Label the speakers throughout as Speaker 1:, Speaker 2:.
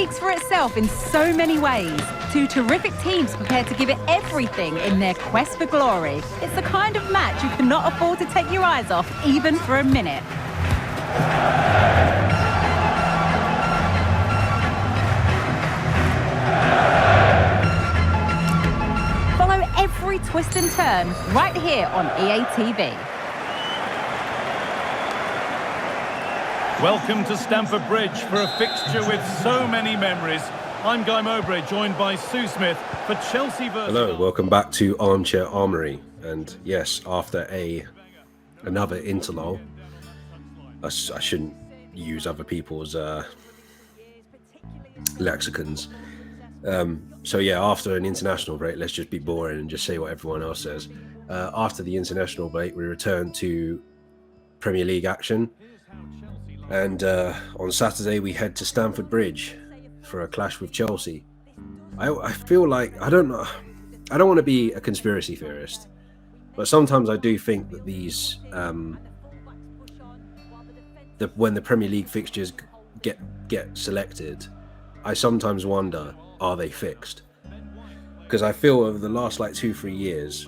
Speaker 1: speaks for itself in so many ways. Two terrific teams prepared to give it everything in their quest for glory. It's the kind of match you cannot afford to take your eyes off, even for a minute. Follow every twist and turn right here on EA TV.
Speaker 2: Welcome to Stamford Bridge for a fixture with so many memories. I'm Guy Mowbray, joined by Sue Smith for Chelsea versus...
Speaker 3: Hello, welcome back to Armchair Armoury. And yes, after another interlull, I shouldn't use other people's lexicons. So yeah, after an international break, let's just be boring and just say what everyone else says. After the international break, we return to Premier League action. And on Saturday, we head to Stamford Bridge for a clash with Chelsea. I feel like, I don't know, I don't want to be a conspiracy theorist, but sometimes I do think that these, when the Premier League fixtures get selected, I sometimes wonder, are they fixed? Because I feel over the last like 2-3 years,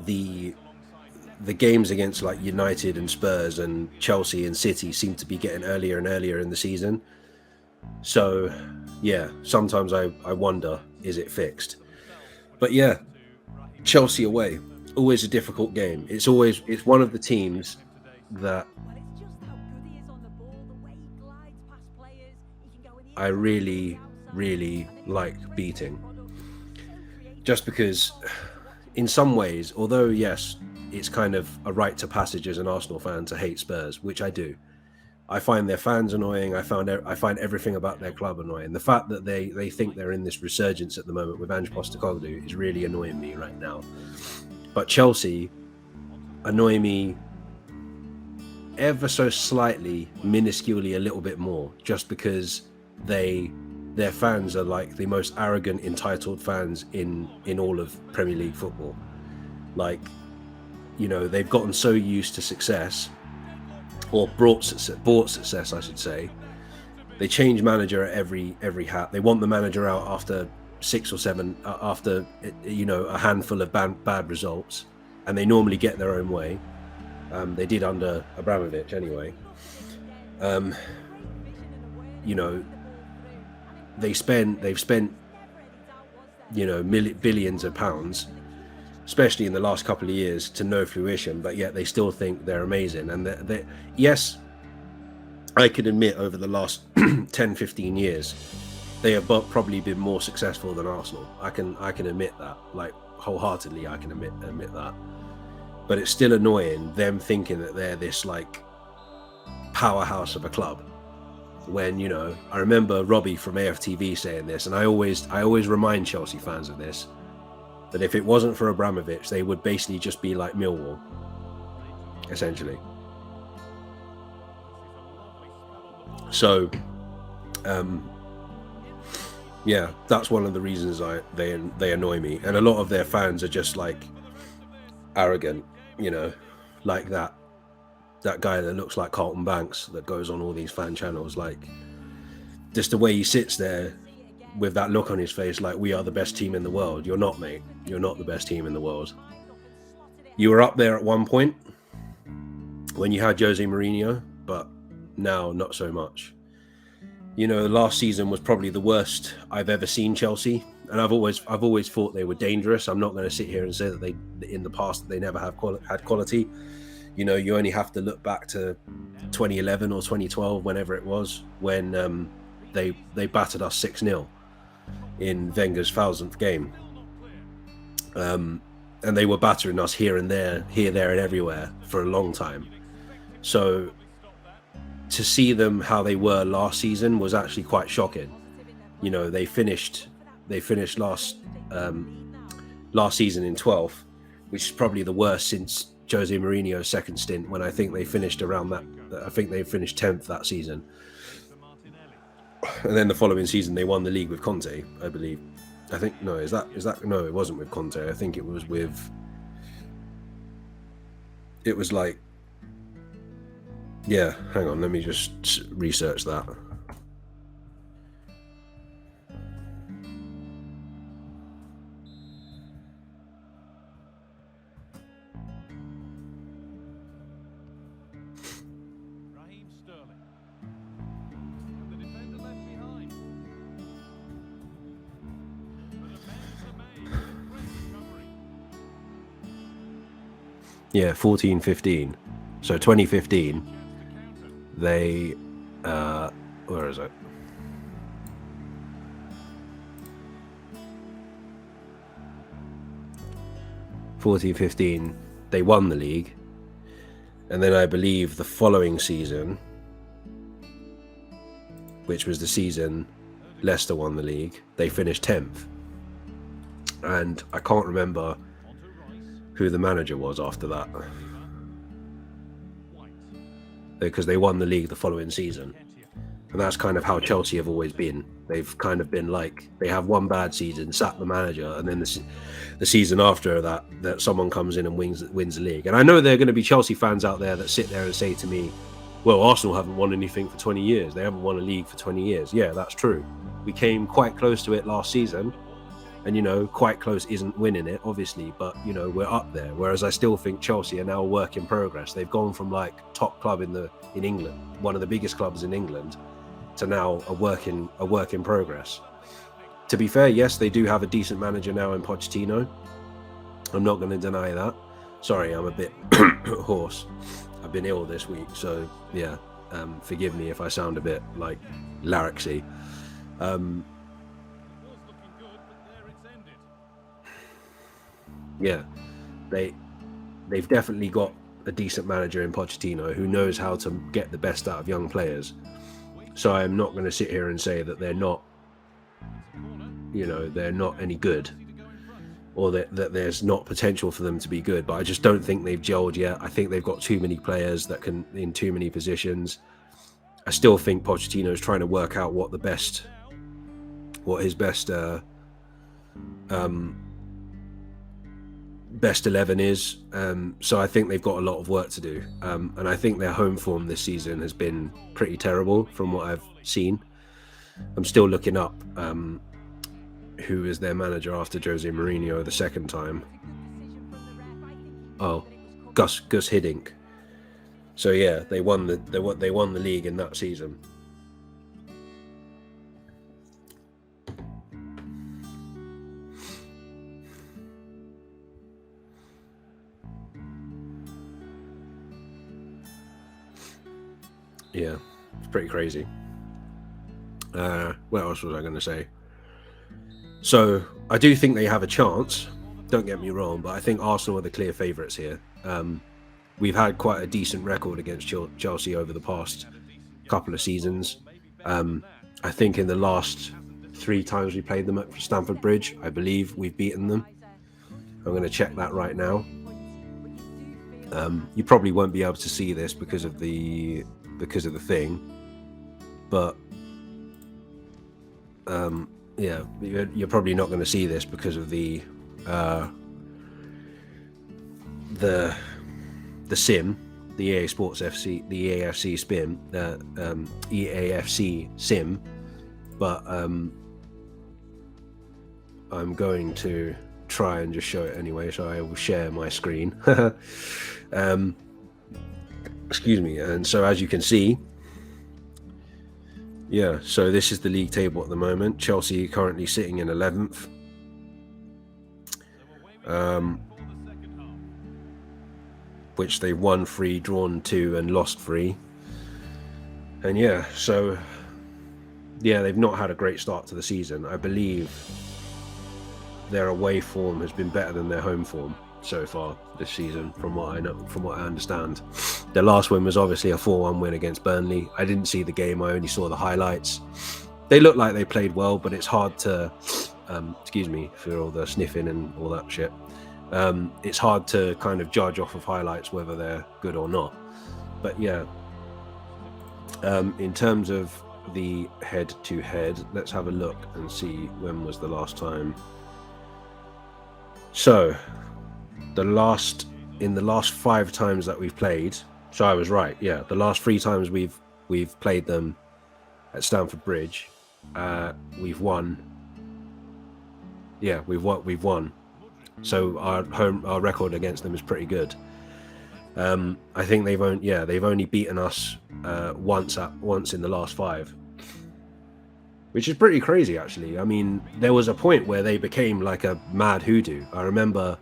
Speaker 3: the games against like United and Spurs and Chelsea and City seem to be getting earlier and earlier in the season. So yeah, sometimes I wonder, is it fixed? But yeah, Chelsea away, always a difficult game. It's one of the teams that I really, really like beating. Just because in some ways, although yes, it's kind of a rite to passage as an Arsenal fan to hate Spurs, which I do. I find their fans annoying. I find everything about their club annoying. The fact that they think they're in this resurgence at the moment with Ange Postecoglou is really annoying me right now. But Chelsea annoy me ever so slightly, minusculely a little bit more, just because their fans are like the most arrogant, entitled fans in all of Premier League football. Like, you know, they've gotten so used to success, or bought success, I should say. They change manager at every hat. They want the manager out after 6 or 7, after, you know, a handful of bad results, and they normally get their own way. They did under Abramovich anyway. You know, they've spent, you know, billions of pounds, especially in the last couple of years, to no fruition, but yet they still think they're amazing. And yes, I can admit over the last 10-15 years, they have probably been more successful than Arsenal. I can admit that, like wholeheartedly, I can admit that. But it's still annoying them thinking that they're this like powerhouse of a club. When, you know, I remember Robbie from AFTV saying this, and I always remind Chelsea fans of this, that if it wasn't for Abramovich, they would basically just be like Millwall, essentially. So, yeah, that's one of the reasons they annoy me. And a lot of their fans are just like arrogant, you know, like that guy that looks like Carlton Banks that goes on all these fan channels, like just the way he sits there with that look on his face, like, we are the best team in the world. You're not, mate. You're not the best team in the world. You were up there at one point when you had Jose Mourinho, but now not so much. You know, last season was probably the worst I've ever seen Chelsea, and I've always thought they were dangerous. I'm not going to sit here and say that in the past they never had quality. You know, you only have to look back to 2011 or 2012, whenever it was, when they battered us 6-0 in Wenger's 1000th game. And they were battering us here, there, and everywhere for a long time. So to see them how they were last season was actually quite shocking. You know, they finished last season in 12th, which is probably the worst since Jose Mourinho's second stint, when I think they finished around that. I think they finished 10th that season. And then the following season they won the league with Conte, I believe. I think no, is that no, it wasn't with Conte. I think it was like, yeah, hang on, let me just research that. Yeah, 14-15. So 2015, they where is it? They won the league, and then I believe the following season, which was the season Leicester won the league, they finished 10th. And I can't remember who the manager was after that, because they won the league the following season. And that's kind of how Chelsea have always been. They've kind of been like, they have one bad season, sack the manager, and then the season after that someone comes in and wins the league. And I know there are going to be Chelsea fans out there that sit there and say to me, well, Arsenal haven't won anything for 20 years. They haven't won a league for 20 years. Yeah, that's true. We came quite close to it last season. And, you know, quite close isn't winning it, obviously, but, you know, we're up there. Whereas I still think Chelsea are now a work in progress. They've gone from like top club in England, one of the biggest clubs in England, to now a work in progress. To be fair, yes, they do have a decent manager now in Pochettino. I'm not going to deny that. Sorry, I'm a bit hoarse. I've been ill this week, so yeah, forgive me if I sound a bit like larynxy. Yeah, they've definitely got a decent manager in Pochettino who knows how to get the best out of young players. So I'm not going to sit here and say that they're not, you know, they're not any good, or that there's not potential for them to be good. But I just don't think they've gelled yet. I think they've got too many players that can in too many positions. I still think Pochettino's trying to work out what his best best 11 is, so I think they've got a lot of work to do, and I think their home form this season has been pretty terrible from what I've seen. I'm still looking up who is their manager after Jose Mourinho the second time. Oh, Gus Hiddink. So yeah, they won the league in that season. Yeah, it's pretty crazy. What else was I going to say? So I do think they have a chance. Don't get me wrong, but I think Arsenal are the clear favourites here. We've had quite a decent record against Chelsea over the past couple of seasons. I think in the last 3 times we played them at Stamford Bridge, I believe we've beaten them. I'm going to check that right now. You probably won't be able to see this because of the thing, but yeah, you're probably not going to see this because of the sim, the EA Sports FC, the EAFC spin, EAFC sim, but I'm going to try and just show it anyway, so I will share my screen. Excuse me. And so as you can see, yeah, so this is the league table at the moment. Chelsea currently sitting in 11th. Which they've won 3, drawn 2 and lost 3. And yeah, so yeah, they've not had a great start to the season. I believe their away form has been better than their home form so far this season, from what I know, from what I understand. Their last win was obviously a 4-1 win against Burnley. I didn't see the game, I only saw the highlights. They look like they played well, but it's hard to excuse me for all the sniffing and all that shit. It's hard to kind of judge off of highlights whether they're good or not. But yeah, in terms of the head-to-head, let's have a look and see when was the last time. So in the last 5 times that we've played, so I was right, yeah, the last 3 times we've played them at Stamford Bridge, we've won. Yeah, we've won. So our record against them is pretty good. I think they've only beaten us once in the last 5, which is pretty crazy actually. I mean, there was a point where they became like a mad hoodoo. I remember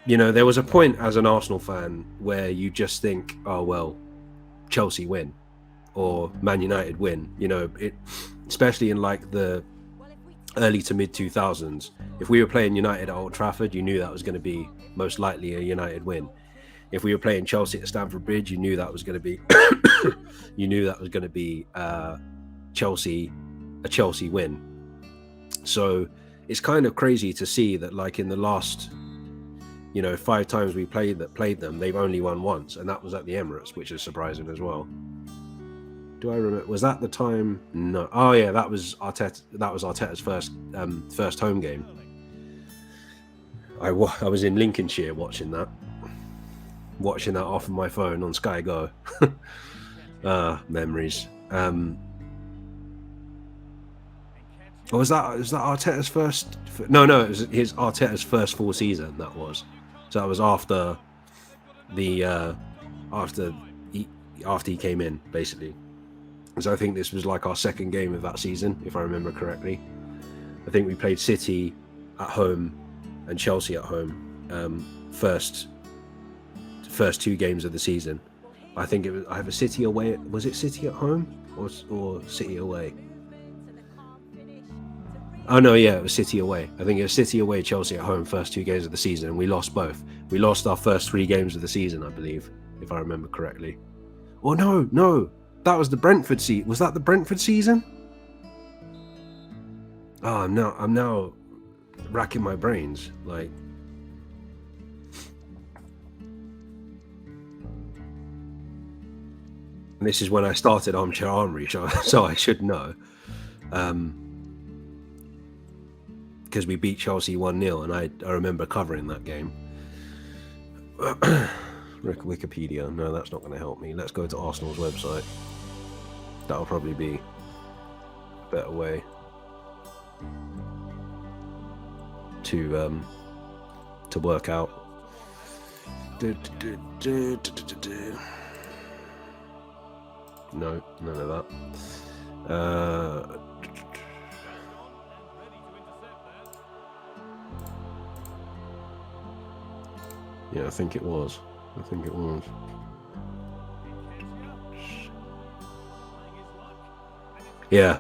Speaker 3: you know, there was a point as an Arsenal fan where you just think, oh well, Chelsea win or Man United win. You know, especially in like the early to mid 2000s. If we were playing United at Old Trafford, you knew that was going to be most likely a United win. If we were playing Chelsea at Stamford Bridge, you knew that was going to be Chelsea, a Chelsea win. So it's kind of crazy to see that, like, in the last, you know, 5 times we played them, they've only won once, and that was at the Emirates, which is surprising as well. Do I remember? Was that the time? No. Oh yeah, that was Arteta. That was Arteta's first home game. I was in Lincolnshire watching that off of my phone on Sky Go. Memories. Was that Arteta's first? No, it was Arteta's first full season. That was. So that was after he came in, basically. So I think this was like our second game of that season, if I remember correctly. I think we played City at home and Chelsea at home. First 2 games of the season. I think it was either City away. Was it City at home or City away? Oh no, yeah, it was City away. I think it was City away, Chelsea at home, first 2 games of the season, and we lost both. We lost our first 3 games of the season, I believe, if I remember correctly. Or no, that was the Brentford season. Was that the Brentford season? Oh, I'm now racking my brains. Like, and this is when I started Armchair Armory, so I should know. Because we beat Chelsea 1-0, and I remember covering that game. Wikipedia. No, that's not going to help me. Let's go to Arsenal's website. That'll probably be a better way to work out. No, none of that. Yeah, I think it was. Yeah,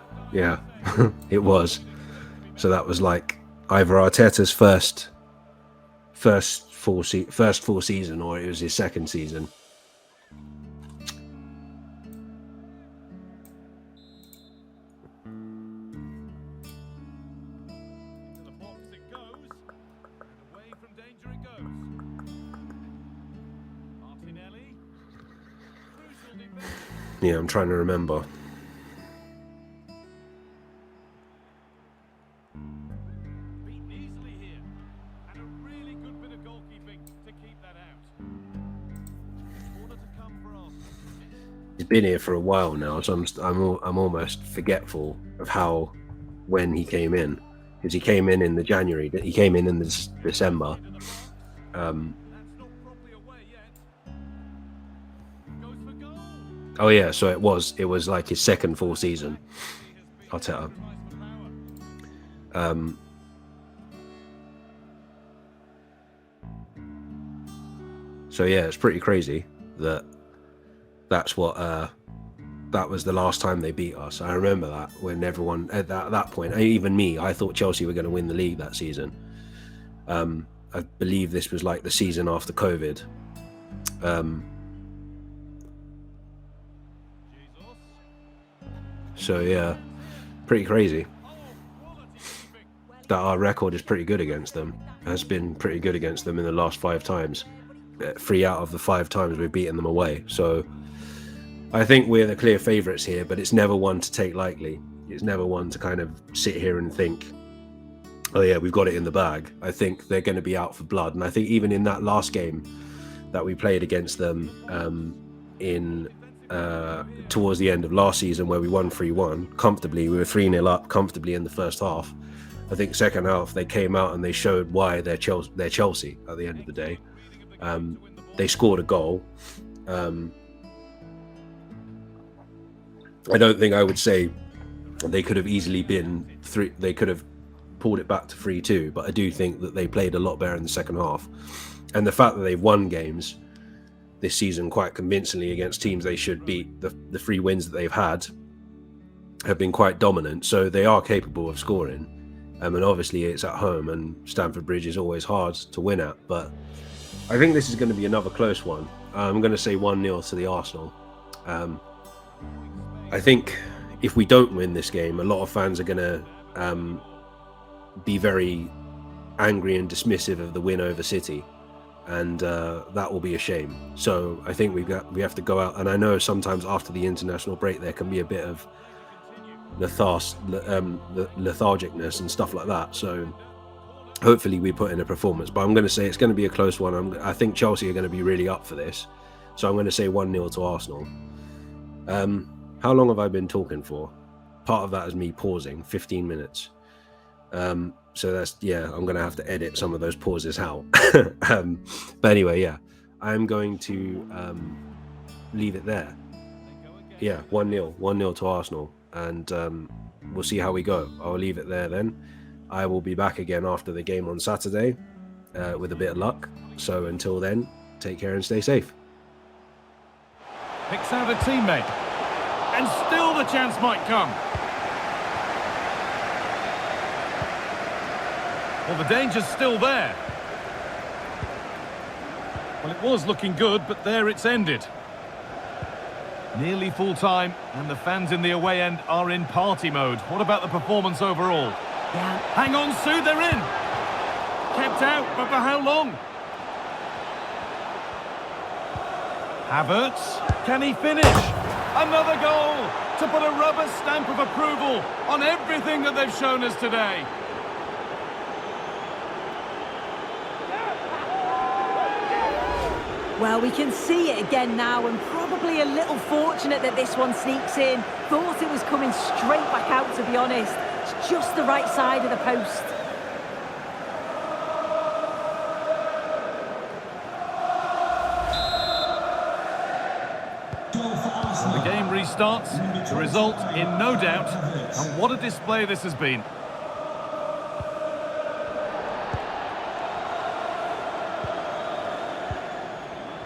Speaker 3: it was. So that was like either Arteta's first full season, or it was his second season. Yeah, I'm trying to remember. He's been here for a while now, so I'm almost forgetful of when he came in, because he came in the January. He came in the December. Oh yeah, so it was like his second full season, Arteta. So yeah, it's pretty crazy that was the last time they beat us. I remember that, when everyone at that point, even me, I thought Chelsea were going to win the league that season. I believe this was like the season after COVID. So yeah, pretty crazy that our record is pretty good against them. Has been pretty good against them in the last 5 times. 3 out of the 5 times we've beaten them away. So I think we're the clear favourites here, but it's never one to take lightly. It's never one to kind of sit here and think, oh yeah, we've got it in the bag. I think they're going to be out for blood. And I think even in that last game that we played against them towards the end of last season, where we won 3-1 comfortably, we were 3-0 up comfortably in the first half. I think second half they came out and they showed why they're Chelsea at the end of the day. They scored a goal. I don't think I would say they could have easily been 3. They could have pulled it back to 3-2, but I do think that they played a lot better in the second half. And the fact that they've won games this season quite convincingly against teams they should beat, the 3 wins that they've had have been quite dominant, so they are capable of scoring. And obviously it's at home, and Stamford Bridge is always hard to win at, but I think this is going to be another close one. I'm going to say 1-0 to the Arsenal. I think if we don't win this game, a lot of fans are going to be very angry and dismissive of the win over City, and that will be a shame. So I think we have to go out, and I know sometimes after the international break there can be a bit of lethargicness and stuff like that, so hopefully we put in a performance. But I'm going to say it's going to be a close one. I think Chelsea are going to be really up for this, so I'm going to say 1-0 to Arsenal. How long have I been talking for? Part of that is me pausing, 15 minutes. So that's, yeah, I'm going to have to edit some of those pauses out. But anyway, yeah, I'm going to leave it there. Yeah, 1-0 to Arsenal, and we'll see how we go. I'll leave it there then. I will be back again after the game on Saturday with a bit of luck. So until then, take care and stay safe.
Speaker 2: Picks out a teammate, and still the chance might come. Well, the danger's still there. Well, it was looking good, but there it's ended. Nearly full time, and the fans in the away end are in party mode. What about the performance overall?
Speaker 1: Yeah.
Speaker 2: Hang on, Sue, they're in. Kept out, but for how long? Havertz, can he finish? Another goal to put a rubber stamp of approval on everything that they've shown us today.
Speaker 4: Well, we can see it again now, and probably a little fortunate that this one sneaks in. Thought it was coming straight back out, to be honest. It's just the right side of the post.
Speaker 2: The game restarts, the result in no doubt, and what a display this has been.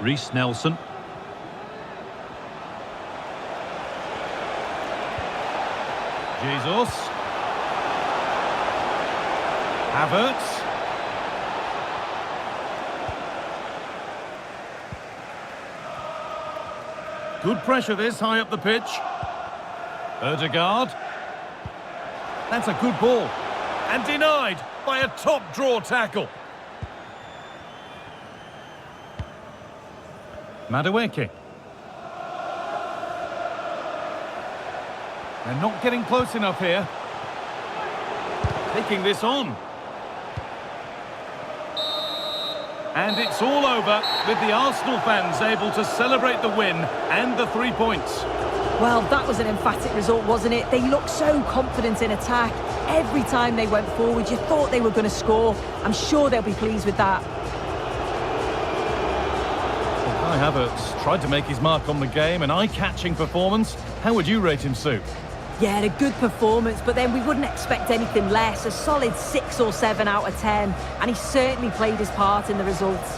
Speaker 2: Reece Nelson. Jesus. Havertz. Good pressure this, high up the pitch. Ødegaard. That's a good ball. And denied by a top draw tackle. Madueke. They're not getting close enough here. Taking this on. And it's all over, with the Arsenal fans able to celebrate the win and the 3 points.
Speaker 4: Well, that was an emphatic result, wasn't it? They looked so confident in attack. Every time they went forward, you thought they were going to score. I'm sure they'll be pleased with that.
Speaker 2: Kai Havertz tried to make his mark on the game, an eye-catching performance. How would you rate him, Sue?
Speaker 4: Yeah, a good performance, but then we wouldn't expect anything less. A solid 6 or 7 out of 10, and he certainly played his part in the results.